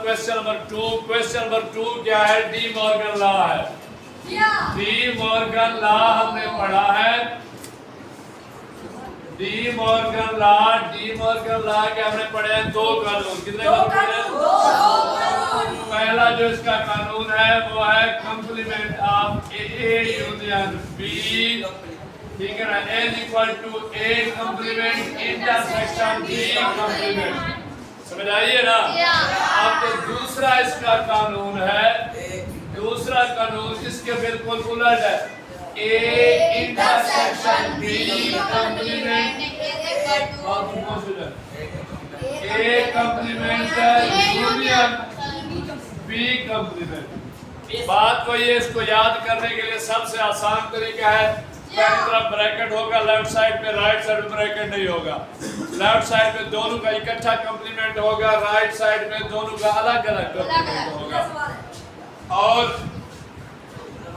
Question number 2 क्या है? De Morgan law है। डी मॉर्गन लॉ हमने पढ़ा है। डी मॉर्गन लॉ के हमने पढ़े हैं 2 कानून। कितने कानून पढ़े? पहला जो इसका कानून है वो है complement of A union B, ठीक है ना, is equal to A complement intersection B complement. समझ आइए ना? अब तो दूसरा इसका कानून है, दूसरा कानून इसके बिल्कुल उलट है। A intersection B complement A complement union B complement. बात वही है, इसको याद करने के लिए सबसे आसान तरीका है, पहली तरफ ब्रैकेट होगा, लेफ्ट साइड पे, राइट साइड में ब्रैकेट नहीं होगा। लेफ्ट साइड में दोनों का इकट्ठा कंप्लीमेंट होगा, राइट साइड में दोनों का अलग अलग कंप्लीमेंट होगा। और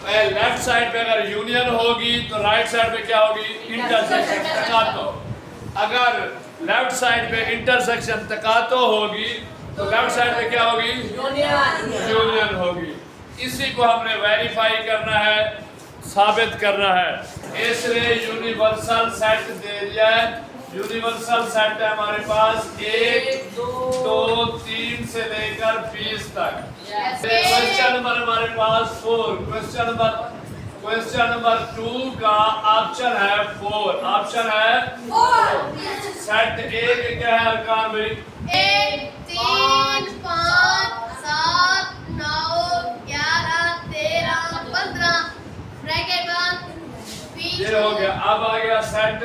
लेफ्ट साइड पे अगर यूनियन होगी तो राइट साइड पे क्या होगी? इंटरसेक्शन तकातो। अगर लेफ्ट साइड पे इंटरसेक्शन तकातो होगी तो लेफ्ट साइड पे क्या होगी? यूनियन होगी। इसी को हमने वेरीफाई करना है, साबित करना है। इसलिए यूनिवर्सल सेट दे दिया है। यूनिवर्सल सेट है हमारे पास 1 2 3 से लेकर 20 तक। क्वेश्चन नंबर हमारे पास 4। क्वेश्चन नंबर 2 का ऑप्शन है 4। ऑप्शन है 4। सेट ए के क्या है अरकान भाई? 1 3 5 7 9 11 13 15 ब्रैकेट बंद। ये हो गया। अब आ गया सेट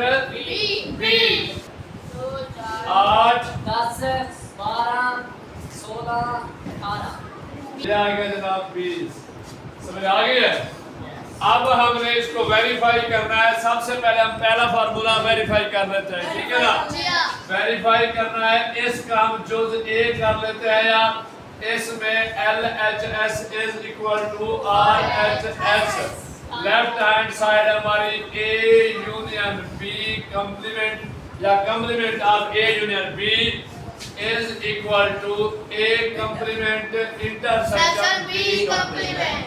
बी। 8 10 12 16 18 ये आ गया जनाब 20। समझ आ गई है? अब हमने इसको वेरीफाई करना है। सबसे पहले हम पहला फार्मूला वेरीफाई कर लेते हैं, ठीक है ना? वेरीफाई करना है। इसका हम जुज ए कर लेते हैं, या इसमें LHS is equal to RHS। Left hand side हमारी ए यूनियन बी कंप्लीमेंट या complement of A union B is equal to A complement intersection B complement.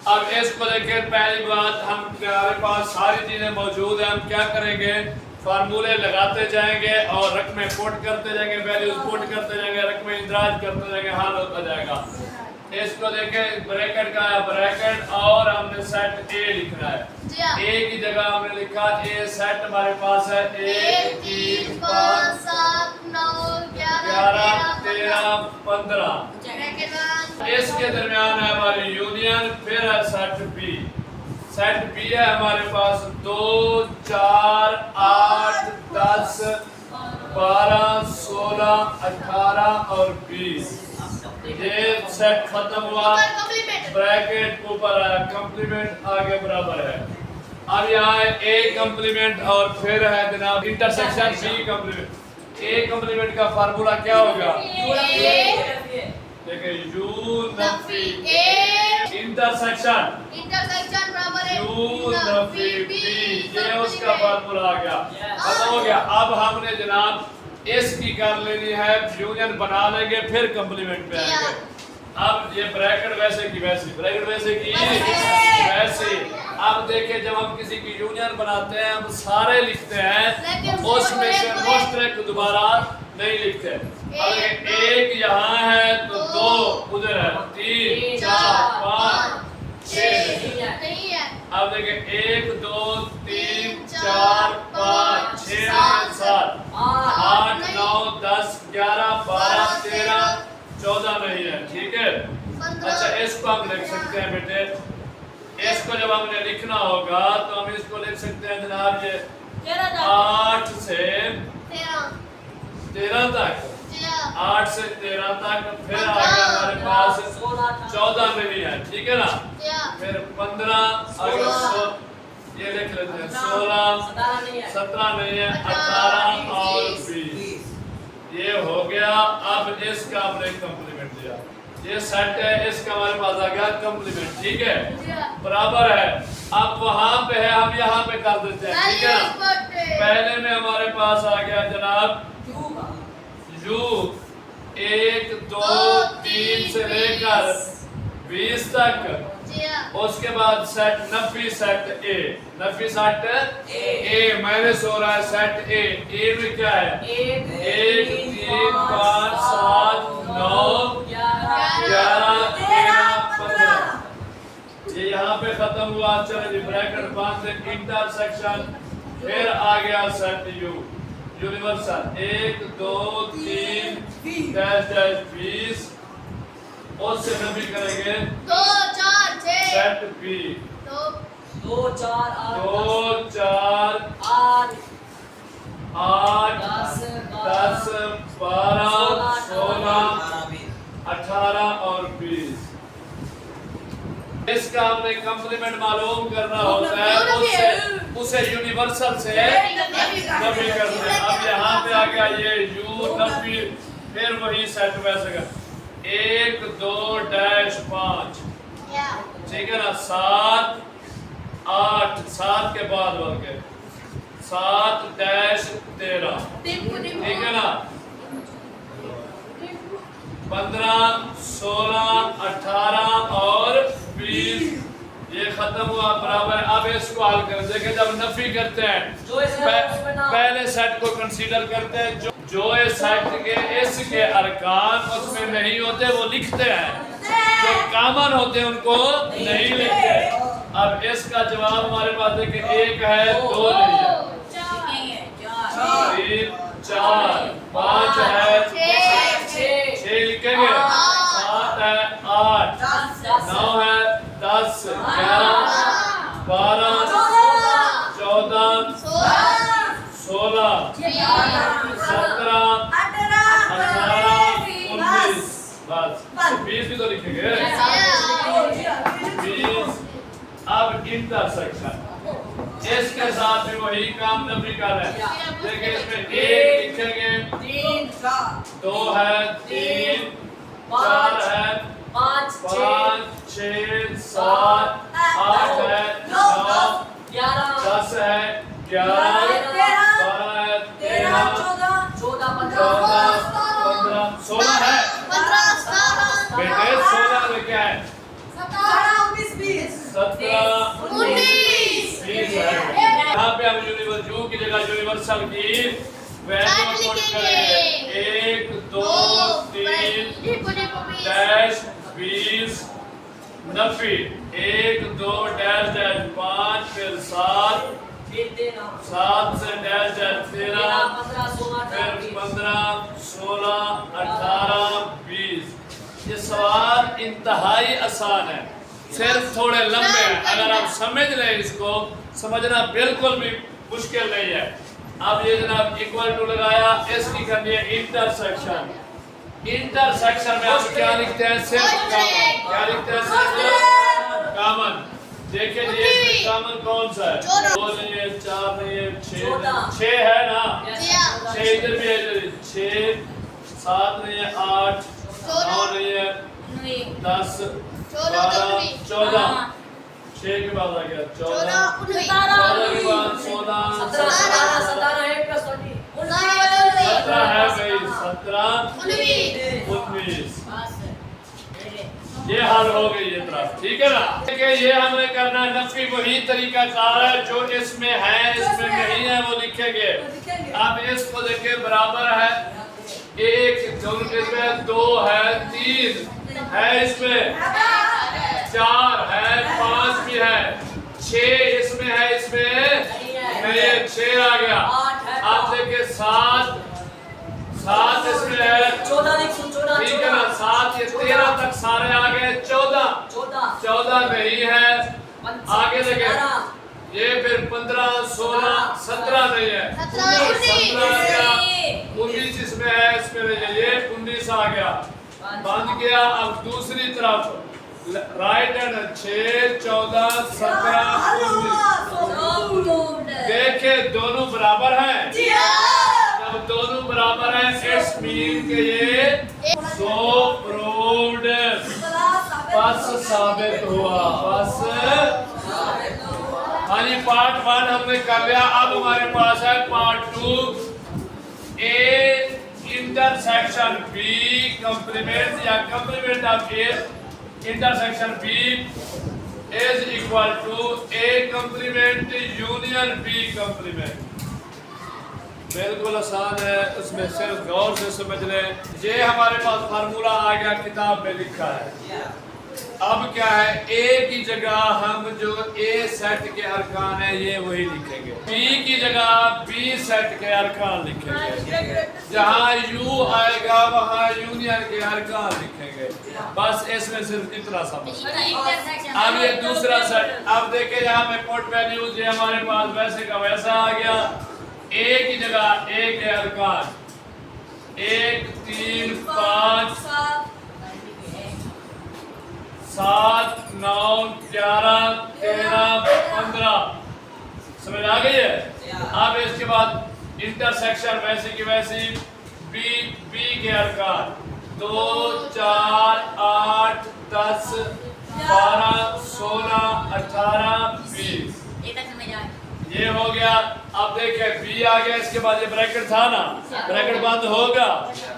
अब इसको देखिए, पहली बात, हम हमारे पास सारी चीजें मौजूद है। हम क्या करेंगे? फार्मूले लगाते जाएंगे और रकमें पुट करते जाएंगे, वैल्यूज पुट करते जाएंगे, रकमें इंदराज करते जाएंगे, हल होता जाएगा। इसको देखें, ब्रैकेट का है ब्रैकेट, और हमने सेट ए लिखना है। ए की जगह हमने लिखा ए सेट हमारे पास है 1 3 5 7 9 11 13 15। इसके दरमियान है हमारी यूनियन, फिर है सेट बी। सेट बी है हमारे पास 2 4 8 10 12 16 18 और 20। ये सेट खत्म हुआ, ब्रैकेट ऊपर आया, कंप्लीमेंट आगे बराबर है। अब यहाँ है ए कंप्लीमेंट और फिर है जनाब intersection B complement. A complement का फार्मूला क्या होगा? देखिए, यू नफी ए इंटरसेक्शन बराबर है यू नफी बी। ये उसका फार्मूला आ गया, खत्म हो गया। अब हमने जनाब इसकी कर लेनी है, यूनियन बना लेंगे, फिर कंप्लीमेंट पे आएंगे। अब ये ब्रैकेट वैसे की वैसी, ब्रैकेट वैसे की वैसे। अब देखिए, जब हम किसी की यूनियन बनाते हैं हम सारे लिखते हैं, उसमें से मुश्तरक दोबारा नहीं लिखते। अब एक यहाँ है तो 2 उधर है, 3 4 5 6। अब देखिए 1 2 3 4 5 6 7 8 9 10 11 12 13 14 नहीं है, ठीक है? अच्छा, इसको हम लिख सकते हैं बेटे। इसको जब हमने लिखना होगा तो हम इसको लिख सकते हैं जनाब, ये 8 से 13 तक, 8 से 13 तक। फिर आ गया हमारे पास 14 नहीं है, ठीक है ना? फिर 15 आगे, ये लिख लेते हैं 16 17 नहीं है, 18 और 20। ये हो गया। अब इसका हमने कंप्लीमेंट दिया, ये सेट है, इसका हमारे पास आ गया कंप्लीमेंट, ठीक है? बराबर है। अब वहां पे है, हम यहाँ पे कर देते हैं, ठीक है ना? पहले में हमारे पास आ गया जनाब यू 1 2 से लेकर 20 तक। जी हाँ। उसके बाद सेट नफी सेट ए, नफी सेट ए माइनस हो रहा है सेट ए में क्या है? 1 3 5 7 9 11 13 15। ये यहाँ पे खत्म हुआ। चलो जी ब्रैकेट बांध दे, इंटरसेक्शन। फिर आ गया set you universal 1 2 3 dash dash 20। उससे नफी करेंगे 2 4 6 सेट बी 2 4 2 4 8 8 10 10 12 16 18 और 20। इसका हमने कंप्लीमेंट मालूम करना होता है, उसे यूनिवर्सल से नफी करते हैं। अब यहाँ पे आ गया ये यू नफी, फिर वही सेट वैसे का 1 2 डैश 5, ठीक है ना? 7 8 7 के बाद बढ़ गए 7 डैश 13, ठीक है ना? 15 16 18 और 20। ये खत्म हुआ बराबर। अब इसको हल कर देखें। जब नफी करते हैं पहले सेट को कंसीडर करते हैं, जो इस सेट के इसके अरकान उसमें नहीं होते वो लिखते हैं, जो कॉमन होते हैं उनको नहीं लिखते। अब इसका जवाब हमारे पास देखिए 1 है 2 नहीं है 3 4 5 है 6 लिखेंगे 7 है 8 9 है 10 11 12 14 16 17 18 19। बस 20 भी तो लिखेंगे 20। अब इंटरसेक्शन इसके साथ भी वही काम नफी कर रहे हैं। देखिए इसमें 1 लिखेंगे 2 है 3 4 है 5 6 7 8 है 9 10 है 11 12 है 13 14 15 16 है बेटे 16 में क्या है 17 19 20 है। यहाँ पे हम यूनिवर्सल की जगह यूनिवर्सल की वैल्यू पुट करेंगे 1 2 3 डैश 20 नफी 1 2 डैश डैश 5 फिर 7 से डैश डैश 13 फिर 15 16 18 20। ये सवाल इंतहाई आसान है, सिर्फ थोड़े लंबे हैं। अगर आप समझ लें इसको, समझना बिल्कुल भी मुश्किल नहीं है। अब ये जनाब इक्वल टू लगाया, इसकी करनी है इंटरसेक्शन। इंटरसेक्शन में आप क्या लिखते हैं? सिर्फ कॉमन। क्या लिखते हैं? सिर्फ कॉमन। देखिए जी इसमें कॉमन कौन सा है? 2 नहीं है 4 नहीं है 6 है ना? 6 इधर भी है, इधर 6 7 नहीं है 8 9 नहीं है 10 12 14। 6 के बाद आ गया 14 14 के बाद 16 17 है भाई 17 19। ये हल हो गई ये तरफ, ठीक है ना? देखिए ये हमने करना है नफी वही तरीका कार है, जो इसमें है इसमें नहीं है वो लिखेंगे। अब इसको देखिए बराबर है 1 दोनों इसमें 2 है 3 है इसमें 4 है 5 भी है 6 इसमें है इसमें नहीं है 6 आ गया। अब देखिए 7 इसमें है 14 ठीक है ना? 7 ये 13 तक सारे आ गए 14 नहीं है। आगे देखे ये फिर 15 16 17 नहीं है 19 इसमें है इसमें नहीं है, ये 19 आ गया बंद किया। अब दूसरी तरफ राइट हैंड 6 14 17 19। देखे दोनों बराबर हैं। जब दोनों बराबर हैं इट्स मीन के ये सो प्रूव्ड बस साबित हुआ बस। हाँ जी पार्ट 1 हमने कर लिया। अब हमारे पास है part 2 A intersection B complement या complement of A intersection B is equal to A complement union B complement। बिल्कुल आसान है, उसमें सिर्फ गौर से समझ लें। ये हमारे पास फार्मूला आ गया, किताब में लिखा है। अब क्या है, ए की जगह हम जो ए सेट के अरकान है ये वही लिखेंगे, बी की जगह बी सेट के अरकान लिखेंगे, जहाँ यू आएगा वहाँ यूनियन के अरकान लिखेंगे। बस इसमें सिर्फ इतना समझ। अब ये दूसरा सेट, अब देखे यहाँ पे पुट वैल्यूज ये हमारे पास वैसे का वैसा आ गया। ए की जगह ए के अरकान 1 3 5 7 9 11 13 15 समझ आ गई है। अब इसके बाद इंटरसेक्शन वैसी की वैसी बी के अरकान 2 4 8 10 12 16 18 20 ये हो गया। अब देखिए बी आ गया, इसके बाद ये ब्रैकेट था ना, ब्रैकेट बंद होगा।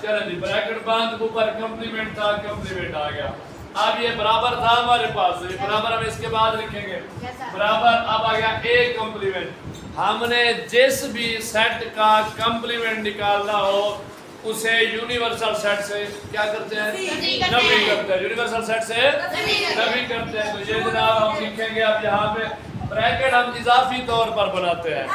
चलो जी, ब्रैकेट बंद, ऊपर कंप्लीमेंट था, कंप्लीमेंट आ गया। अब ये बराबर था हमारे पास, ये बराबर हम इसके बाद लिखेंगे बराबर। अब आ गया ए कंप्लीमेंट। हमने जिस भी सेट का कंप्लीमेंट निकालना हो उसे यूनिवर्सल सेट से क्या करते हैं, नफी करते हैं। यूनिवर्सल सेट से नफी करते हैं। तो ये जनाब हम लिखेंगे। अब यहाँ पे ब्रैकेट हम इजाफी तौर पर बनाते हैं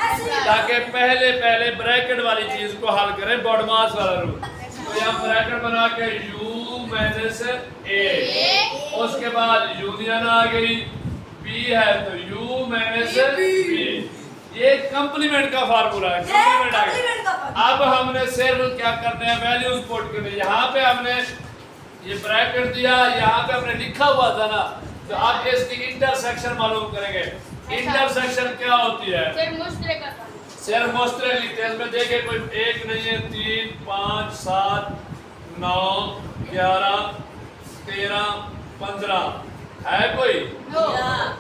ताकि पहले ब्रैकेट वाली चीज को हल करें, बॉडमास वाला रूल। तो यहाँ ब्रैकेट बना के यू माइनस ए, उसके बाद यूनियन आ गई, बी है तो यू माइनस बी। ये कंप्लीमेंट का फार्मूला है, कंप्लीमेंट आ गया। अब हमने सिर्फ क्या करते हैं, वैल्यूज पुट करने। यहाँ पे हमने ये ब्रैकेट दिया, यहाँ पे हमने लिखा हुआ था ना, तो आप इसकी इंटरसेक्शन मालूम करेंगे। इंटरसेक्शन क्या होती है, सिर्फ मुश्तरक लिखते हैं। इसमें देखे कोई एक नहीं है, 3 5 7 9 11 13 15 है कोई?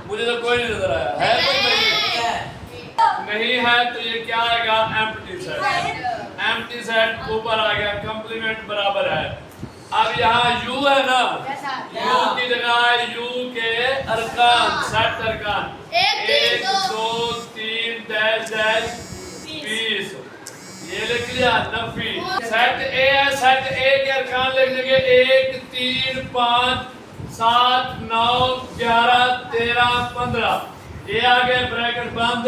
मुझे तो कोई नहीं नजर आया है। कोई नहीं है तो ये क्या आएगा, एम्प्टी सेट। एम्प्टी सेट ऊपर आ गया, कंप्लीमेंट बराबर है। अब यहाँ u है ना, u की जगह u के अरकान, सेट अरकान 1 2 3 डैश डैश 20 ये लिख लिया नफी। सेट ए है, सेट ए के अरकान लिख देंगे 1 3 5 7 9 11 13 15। ये आ गए ब्रैकेट बंद,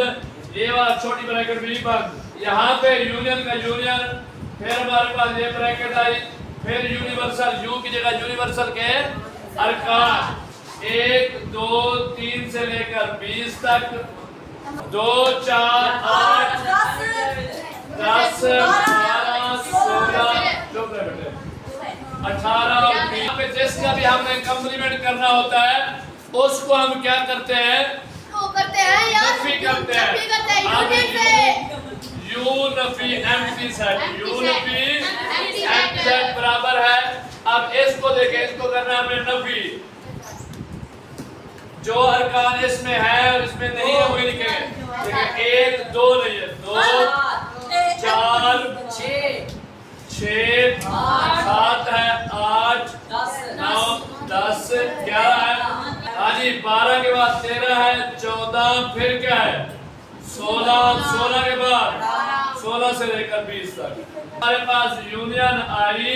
ये वाला छोटी ब्रैकेट भी बंद। यहाँ पे यूनियन का यूनियन, फिर हमारे पास ये ब्रैकेट आई, फिर यूनिवर्सल, यू की जगह यूनिवर्सल के अरकान 1 2 3 से लेकर 20 तक, 2 4 8 10 12 16 18 20। जिसका भी हमने कंप्लीमेंट करना होता है उसको हम क्या करते हैं, नफी करते हैं। You Nafi empty set, you Nafi empty set बराबर है। अब इसको देखें, इसको करना है हमें नफी। जो अरकान इसमें है और इसमें नहीं है वही लिखेंगे। देखिए 1 2 नहीं है, 2 4 6 7 है, 8 9 10 11 है। हाँ जी, 12 के बाद 13 है, 14 फिर क्या है 16, 16 के बाद 16 से लेकर 20 तक हमारे पास यूनियन आई।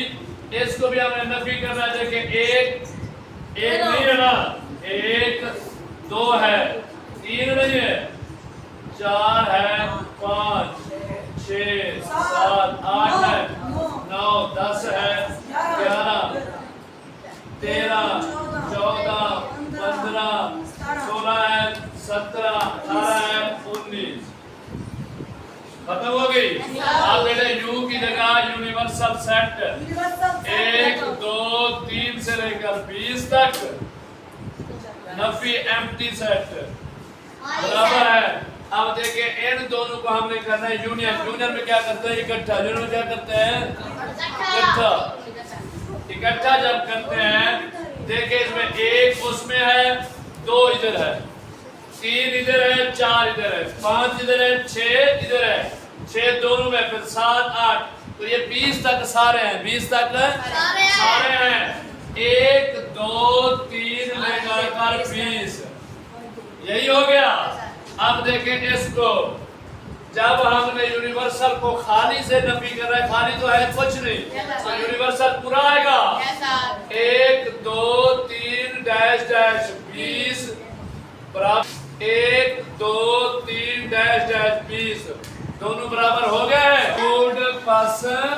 इसको भी हमें नफी करना है। देखिए एक नहीं है ना, 1 2 है, 3 नहीं है, 4 है, 5 6 7 8 है, 9 10 है, 11 13 14 15 16 है, 17 18 है, 19 खत्म हो गई। आप बेटे यू की जगह यूनिवर्सल सेट 1 2 3 से लेकर 20 तक नफी एम्प्टी सेट बराबर है। अब देखिए इन दोनों को हमने करना है यूनियन। यूनियन में क्या करते हैं, इकट्ठा। यूनियन में क्या करते हैं, इकट्ठा जब करते हैं, देखिए इसमें 1 उसमें है, 2 इधर है, 3 इधर है, 4 इधर है, 5 इधर है, 6 इधर है, 6 दोनों में, फिर 7 8, तो ये 20 तक सारे हैं, 20 तक सारे हैं। 1 अब देखें इसको, जब हमने यूनिवर्सल को खाली से नफी कर रहे हैं, खाली तो है कुछ नहीं, तो यूनिवर्सल पूरा आएगा। 1 2 3 डैश डैश 20 बराबर 1 2 3 डैश डैश 20 दोनों बराबर हो गए। Good person